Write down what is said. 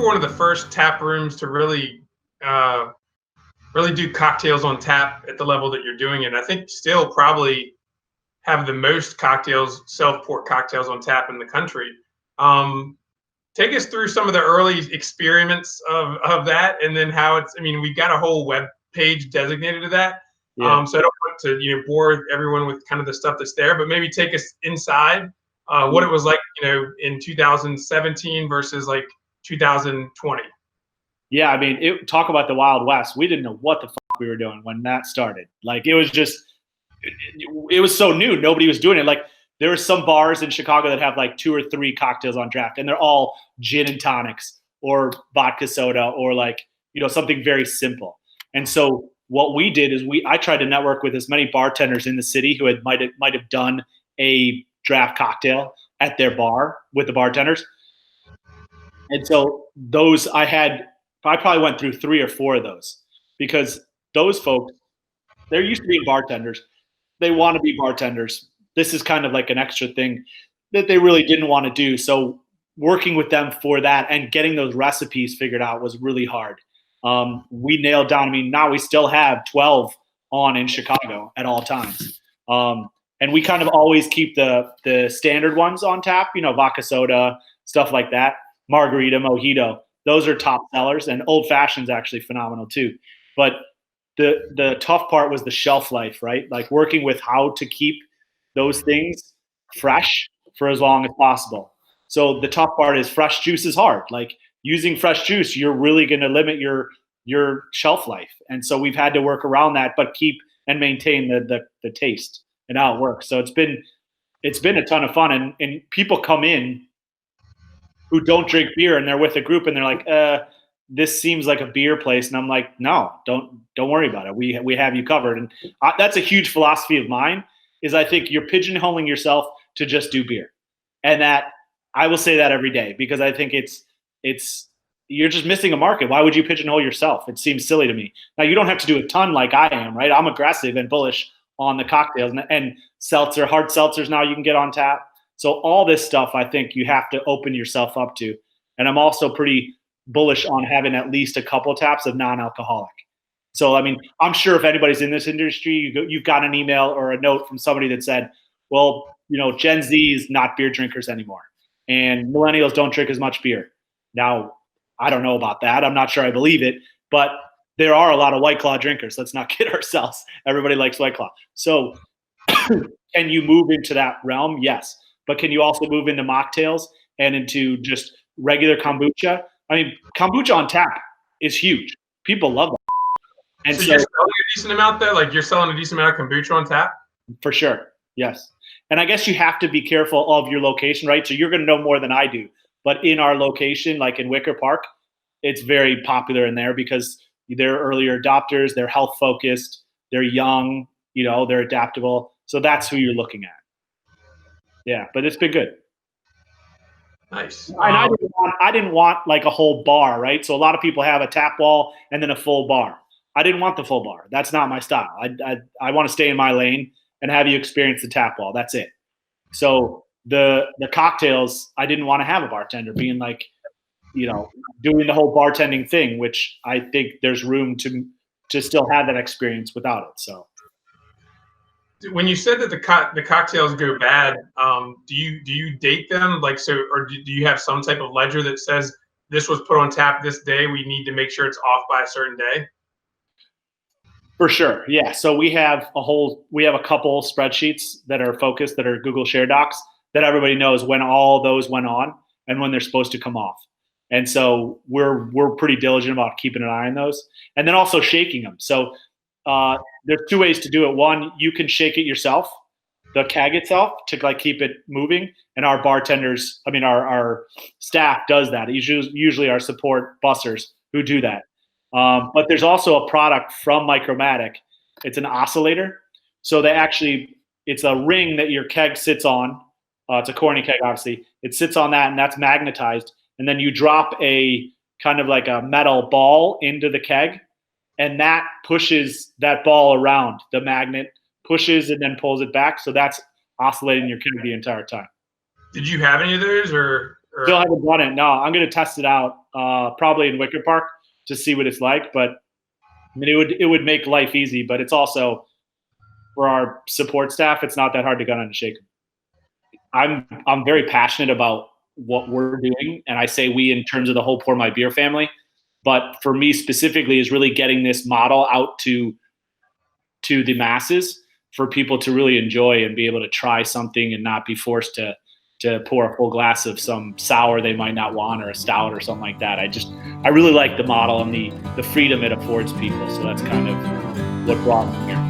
one of the first tap rooms to really do cocktails on tap at the level that you're doing it. I think still probably have the most cocktails, self-pour cocktails on tap in the country. Take us through some of the early experiments of that, and then how it's. I mean, we've got a whole web page designated to that. Yeah. So I don't want to bore everyone with kind of the stuff that's there, but maybe take us inside what it was like, in 2017 versus like 2020. Yeah, I mean, talk about the Wild West. We didn't know what the fuck we were doing when that started. Like, it was just, it was so new. Nobody was doing it. Like, there are some bars in Chicago that have like 2 or 3 cocktails on draft, and they're all gin and tonics or vodka soda or like, something very simple. And so what we did is I tried to network with as many bartenders in the city who might have done a draft cocktail at their bar with the bartenders. And so I probably went through 3 or 4 of those, because those folks, they're used to being bartenders. They want to be bartenders. This is kind of like an extra thing that they really didn't want to do. So working with them for that and getting those recipes figured out was really hard. We nailed down, now we still have 12 on in Chicago at all times. And we kind of always keep the standard ones on tap, vodka soda, stuff like that, margarita, mojito. Those are top sellers, and old fashioned's actually phenomenal too. But the tough part was the shelf life, right? Like working with how to keep those things fresh for as long as possible. So the tough part is fresh juice is hard. Like using fresh juice, you're really going to limit your shelf life. And so we've had to work around that, but keep and maintain the taste and how it works. So it's been a ton of fun. And people come in who don't drink beer, and they're with a group, and they're like, this seems like a beer place. And I'm like, no, don't worry about it. We have you covered. And that's a huge philosophy of mine, is I think you're pigeonholing yourself to just do beer. And that I will say that every day, because I think you're just missing a market. Why would you pigeonhole yourself? It seems silly to me. Now, you don't have to do a ton like I am, right? I'm aggressive and bullish on the cocktails and seltzer, hard seltzers now you can get on tap. So all this stuff, I think you have to open yourself up to. And I'm also pretty bullish on having at least a couple of taps of non-alcoholic. So, I'm sure if anybody's in this industry, you've got an email or a note from somebody that said, well, Gen Z is not beer drinkers anymore, and millennials don't drink as much beer. Now, I don't know about that. I'm not sure I believe it, but there are a lot of White Claw drinkers. Let's not kid ourselves. Everybody likes White Claw. So can you move into that realm? Yes. But can you also move into mocktails and into just regular kombucha? Kombucha on tap is huge. People love that. And so you're selling a decent amount there? Like you're selling a decent amount of kombucha on tap? For sure, yes. And I guess you have to be careful of your location, right? So you're going to know more than I do. But in our location, like in Wicker Park, it's very popular in there because they're earlier adopters, they're health focused, they're young, they're adaptable. So that's who you're looking at. Yeah, but it's been good. Nice. And I didn't want like a whole bar, right? So a lot of people have a tap wall and then a full bar. I didn't want the full bar. That's not my style. I want to stay in my lane and have you experience the tap wall. That's it. So the cocktails, I didn't want to have a bartender being like, doing the whole bartending thing, which I think there's room to still have that experience without it. So when you said that the cocktails go bad, do you date them or do you have some type of ledger that says this was put on tap this day, we need to make sure it's off by a certain day? For sure. Yeah. So we have a couple spreadsheets that are focused, that are Google Share Docs, that everybody knows when all those went on and when they're supposed to come off. And so we're pretty diligent about keeping an eye on those, and then also shaking them. So there's 2 ways to do it. One, you can shake it yourself, the keg itself, to like keep it moving. And our bartenders, our staff does that. It's usually our support bussers who do that. But there's also a product from Micromatic. It's an oscillator. So it's a ring that your keg sits on. It's a corny keg, obviously. It sits on that, and that's magnetized. And then you drop a kind of like a metal ball into the keg, and that pushes that ball around. The magnet pushes and then pulls it back. So that's oscillating your keg the entire time. Did you have any of those, or Or? Still haven't done it. No, I'm going to test it out probably in Wicker Park to see what it's like. But I mean, it would make life easy, but it's also for our support staff. It's not that hard to get on a shaker. I'm very passionate about what we're doing, and I say we in terms of the whole Pour My Beer family. But for me specifically, is really getting this model out to the masses for people to really enjoy and be able to try something and not be forced to pour a full glass of some sour they might not want or a stout or something like that. I really like the model and the freedom it affords people. So that's kind of what brought me here.